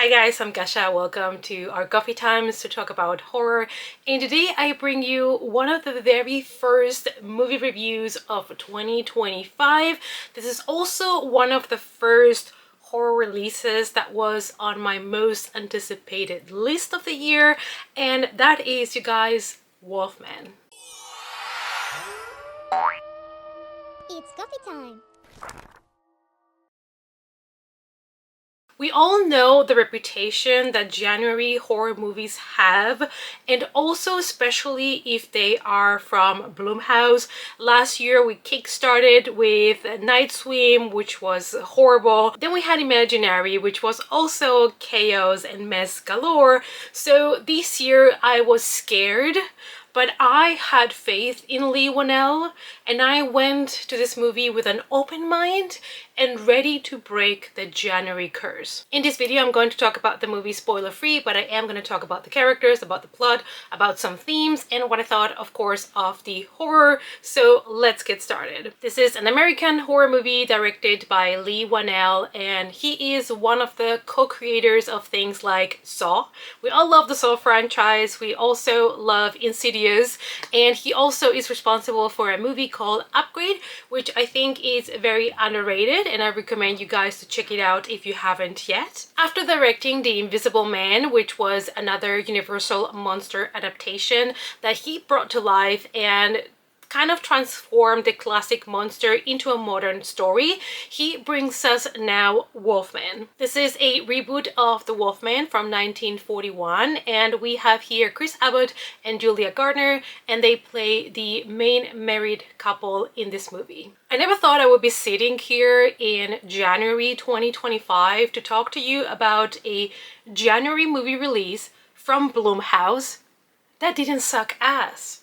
Hi guys, I'm Gasha. Welcome to our coffee times to talk about horror. And today I bring you one of the very first movie reviews of 2025. This is also one of the first horror releases that was on my most anticipated list of the year, and that is, you guys, Wolfman. It's coffee time. We all know the reputation that January horror movies have, and also especially if they are from Blumhouse. Last year we kickstarted with Night Swim, which was horrible. Then we had Imaginary, which was also chaos and mess galore. So this year I was scared, but I had faith in Leigh Whannell, and I went to this movie with an open mind and ready to break the January curse. In this video, I'm going to talk about the movie spoiler free, but I am going to talk about the characters, about the plot, about some themes, and what I thought, of course, of the horror. So let's get started. This is an American horror movie directed by Leigh Whannell, and he is one of the co-creators of things like Saw. We all love the Saw franchise. We also love Insidious, and he also is responsible for a movie called Upgrade, which I think is very underrated, and I recommend you guys to check it out if you haven't yet. After directing The Invisible Man, which was another Universal monster adaptation that he brought to life and kind of transformed the classic monster into a modern story, he brings us now Wolfman. This is a reboot of The Wolfman from 1941, and we have here Chris Abbott and Julia Gardner, and they play the main married couple in this movie. I never thought I would be sitting here in January 2025 to talk to you about a January movie release from Blumhouse that didn't suck ass.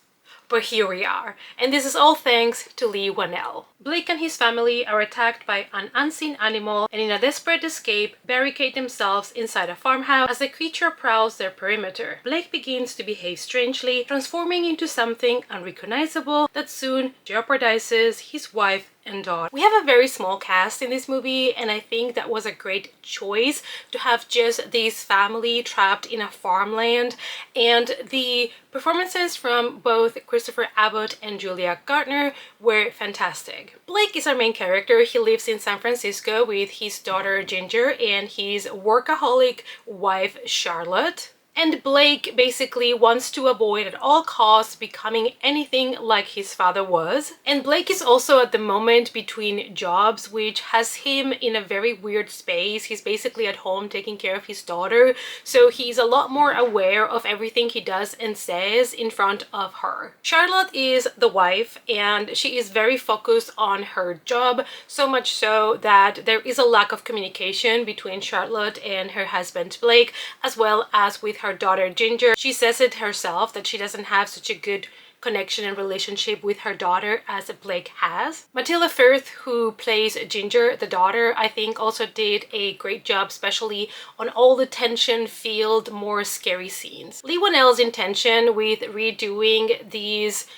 But here we are, and this is all thanks to Leigh Whannell. Blake and his family are attacked by an unseen animal, and in a desperate escape, barricade themselves inside a farmhouse as the creature prowls their perimeter. Blake begins to behave strangely, transforming into something unrecognizable that soon jeopardizes his wife and daughter. We have a very small cast in this movie, and I think that was a great choice to have just this family trapped in a farmland, and the performances from both Christopher Abbott and Julia Gardner were fantastic. Blake is our main character. He lives in San Francisco with his daughter Ginger and his workaholic wife Charlotte. And Blake basically wants to avoid at all costs becoming anything like his father was. And Blake is also at the moment between jobs, which has him in a very weird space. He's basically at home taking care of his daughter, so he's a lot more aware of everything he does and says in front of her. Charlotte is the wife, and she is very focused on her job, so much so that there is a lack of communication between Charlotte and her husband Blake, as well as with her daughter Ginger. She says it herself that she doesn't have such a good connection and relationship with her daughter as Blake has. Matilda Firth, who plays Ginger, the daughter, I think also did a great job, especially on all the tension-filled, more scary scenes. Leigh Whannell's intention with redoing these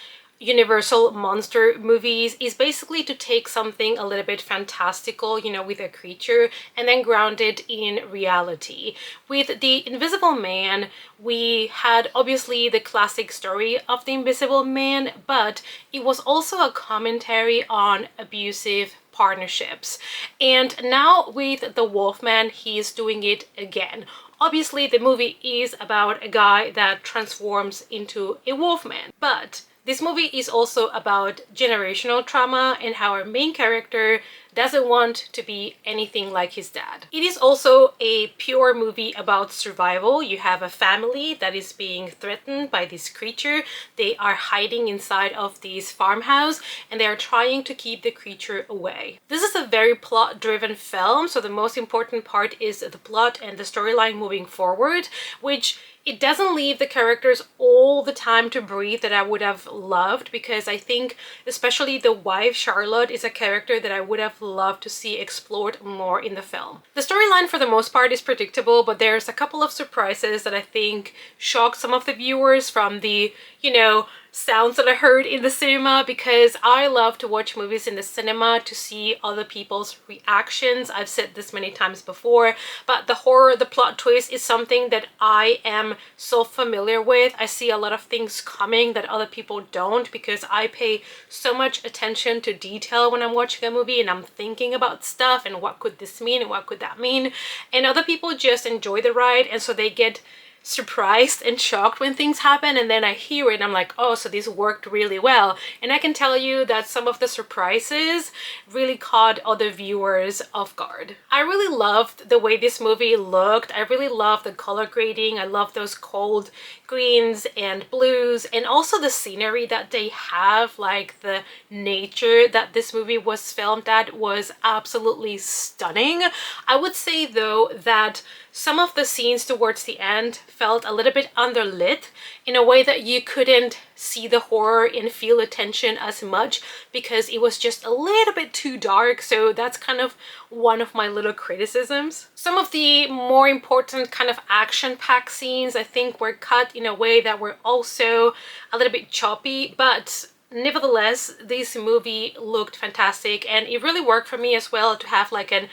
Universal monster movies is basically to take something a little bit fantastical, you know, with a creature, and then ground it in reality. With The Invisible Man, we had obviously the classic story of the Invisible Man, but it was also a commentary on abusive partnerships. And now with The Wolfman, he's doing it again. Obviously, the movie is about a guy that transforms into a wolfman, but this movie is also about generational trauma and how our main character doesn't want to be anything like his dad. It is also a pure movie about survival. You have a family that is being threatened by this creature. They are hiding inside of this farmhouse, and they are trying to keep the creature away. This is a very plot-driven film, so the most important part is the plot and the storyline moving forward, which it doesn't leave the characters all the time to breathe that I would have loved, because I think especially the wife Charlotte is a character that I would have loved to see explored more in the film. The storyline for the most part is predictable, but there's a couple of surprises that I think shocked some of the viewers, from the, you know, sounds that I heard in the cinema, because I love to watch movies in the cinema to see other people's reactions. I've said this many times before, but the horror, the plot twist is something that I am so familiar with. I see a lot of things coming that other people don't, because I pay so much attention to detail when I'm watching a movie, and I'm thinking about stuff and what could this mean and what could that mean. And other people just enjoy the ride, and so they get surprised and shocked when things happen, and then I hear it and I'm like, oh, so this worked really well. And I can tell you that some of the surprises really caught other viewers off guard. I really loved the way this movie looked. I really loved the color grading. I love those cold greens and blues, and also the scenery that they have, like the nature that this movie was filmed at was absolutely stunning. I would say though that some of the scenes towards the end felt a little bit underlit in a way that you couldn't see the horror and feel the tension as much, because it was just a little bit too dark. So that's kind of one of my little criticisms. Some of the more important kind of action-packed scenes I think were cut in a way that were also a little bit choppy, but nevertheless this movie looked fantastic, and it really worked for me as well to have like an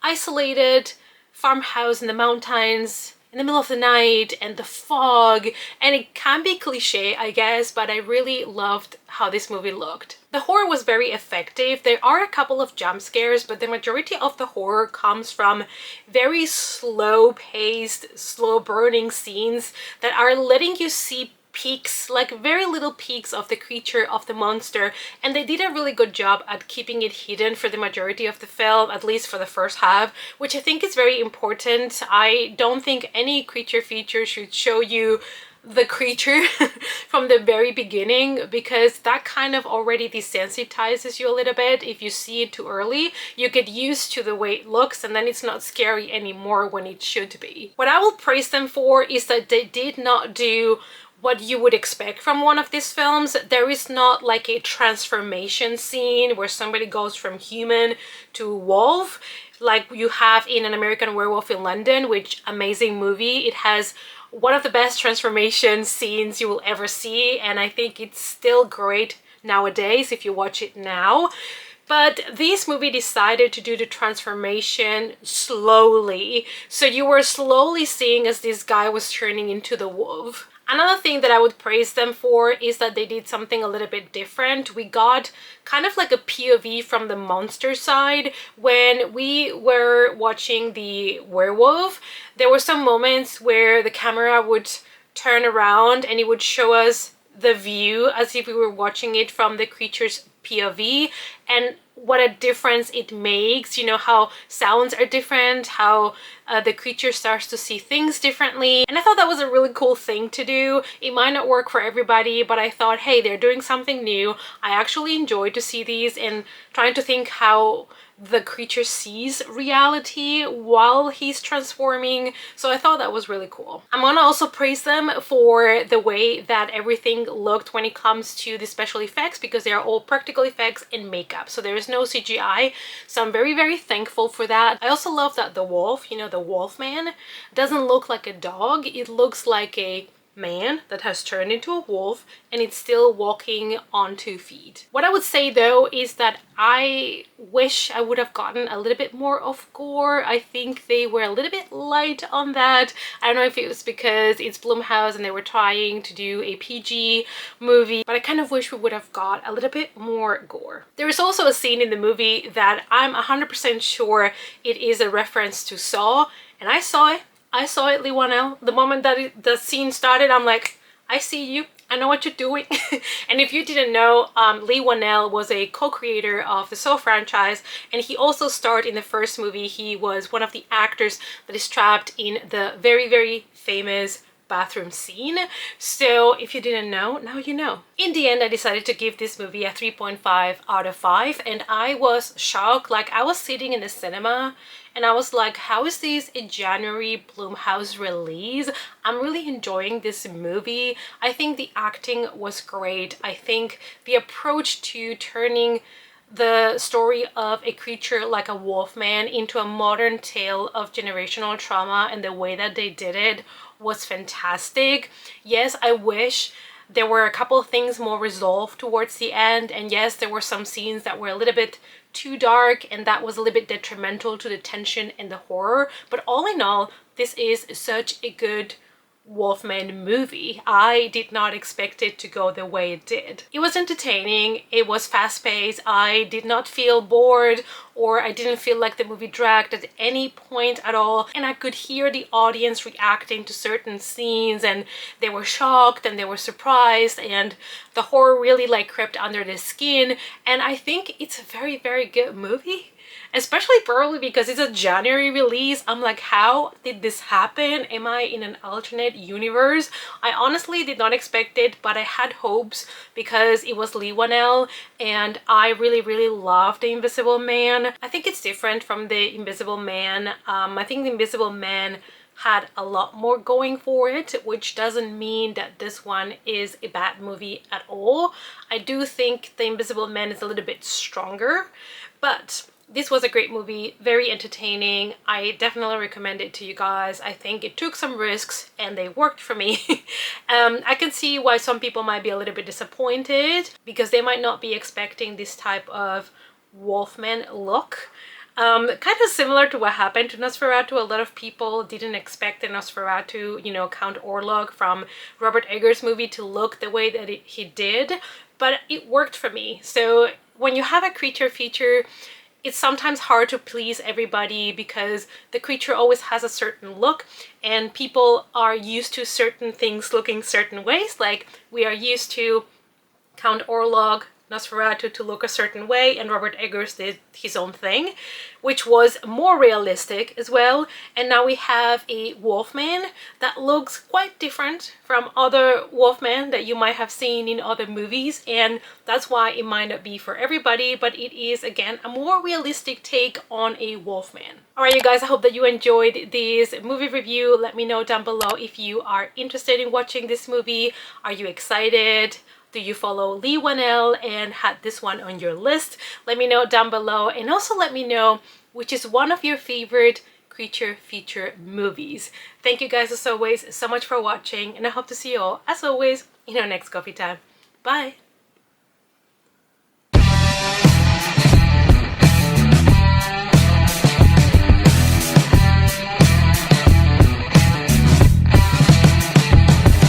isolated farmhouse in the mountains in the middle of the night and the fog, and it can be cliche, I guess, but I really loved how this movie looked. The horror was very effective. There are a couple of jump scares, but the majority of the horror comes from very slow-paced, slow-burning scenes that are letting you see peaks, like very little peaks of the creature, of the monster, and they did a really good job at keeping it hidden for the majority of the film, at least for the first half, which I think is very important. I don't think any creature feature should show you the creature from the very beginning, because that kind of already desensitizes you a little bit. If you see it too early, you get used to the way it looks, and then it's not scary anymore when it should be. What I will praise them for is that they did not do what you would expect from one of these films. There is not like a transformation scene where somebody goes from human to wolf like you have in An American Werewolf in London, which amazing movie. It has one of the best transformation scenes you will ever see, and I think it's still great nowadays if you watch it now. But this movie decided to do the transformation slowly, so you were slowly seeing as this guy was turning into the wolf. Another thing that I would praise them for is that they did something a little bit different. We got kind of like a POV from the monster side. When we were watching the werewolf, there were some moments where the camera would turn around and it would show us the view as if we were watching it from the creature's POV, and what a difference it makes. You know how sounds are different, how the creature starts to see things differently, and I thought that was a really cool thing to do. It might not work for everybody, but I thought, hey, they're doing something new. I actually enjoyed to see these and trying to think how the creature sees reality while he's transforming, so I thought that was really cool. I'm gonna also praise them for the way that everything looked when it comes to the special effects, because they are all practical effects and makeup, so there is no CGI, so I'm very, very thankful for that. I also love that the wolf, you know, the wolfman, doesn't look like a dog. It looks like a man that has turned into a wolf, and it's still walking on 2 feet. What I would say though is that I wish I would have gotten a little bit more of gore. I think they were a little bit light on that. I don't know if it was because it's Blumhouse and they were trying to do a PG movie, but I kind of wish we would have got a little bit more gore. There is also a scene in the movie that I'm 100% sure it is a reference to Saw, and I saw it. Leigh Whannell. The moment that the scene started, I'm like, I see you. I know what you're doing. And if you didn't know, Leigh Whannell was a co-creator of the Saw franchise, and he also starred in the first movie. He was one of the actors that is trapped in the very, very famous bathroom scene. So if you didn't know, now you know. In the end, I decided to give this movie a 3.5 out of 5, and I was shocked. Like, I was sitting in the cinema and I was like, how is this a January Blumhouse release? I'm really enjoying this movie. I think the acting was great. I think the approach to turning the story of a creature like a wolfman into a modern tale of generational trauma and the way that they did it was fantastic. Yes, I wish There were a couple of things more resolved towards the end, and yes, there were some scenes that were a little bit too dark, and that was a little bit detrimental to the tension and the horror. But all in all, this is such a good Wolfman movie. I did not expect it to go the way it did. It was entertaining, it was fast-paced, I did not feel bored, or I didn't feel like the movie dragged at any point at all, and I could hear the audience reacting to certain scenes, and they were shocked and they were surprised, and the horror really like crept under the skin. And I think it's a very, very good movie. Especially probably because it's a January release. I'm like, how did this happen? Am I in an alternate universe? I honestly did not expect it, but I had hopes because it was Leigh Whannell, and I really, really love The Invisible Man. I think it's different from The Invisible Man. I think The Invisible Man had a lot more going for it, which doesn't mean that this one is a bad movie at all. I do think The Invisible Man is a little bit stronger, but this was a great movie, very entertaining. I definitely recommend it to you guys. I think it took some risks and they worked for me. I can see why some people might be a little bit disappointed because they might not be expecting this type of Wolfman look. Kind of similar to what happened to Nosferatu. A lot of people didn't expect the Nosferatu, you know, Count Orlok from Robert Eggers' movie to look the way that he did, but it worked for me. So when you have a creature feature, it's sometimes hard to please everybody because the creature always has a certain look and people are used to certain things looking certain ways. Like we are used to Count Orlok, Nosferatu to look a certain way, and Robert Eggers did his own thing, which was more realistic as well. And now we have a Wolfman that looks quite different from other Wolfmen that you might have seen in other movies, and that's why it might not be for everybody, but it is, again, a more realistic take on a Wolfman. Alright, you guys, I hope that you enjoyed this movie review. Let me know down below if you are interested in watching this movie. Are you excited? Do you follow Leigh Whannell and had this one on your list? Let me know down below, and also let me know which is one of your favorite creature feature movies. Thank you guys as always so much for watching, and I hope to see you all as always in our next coffee time. Bye!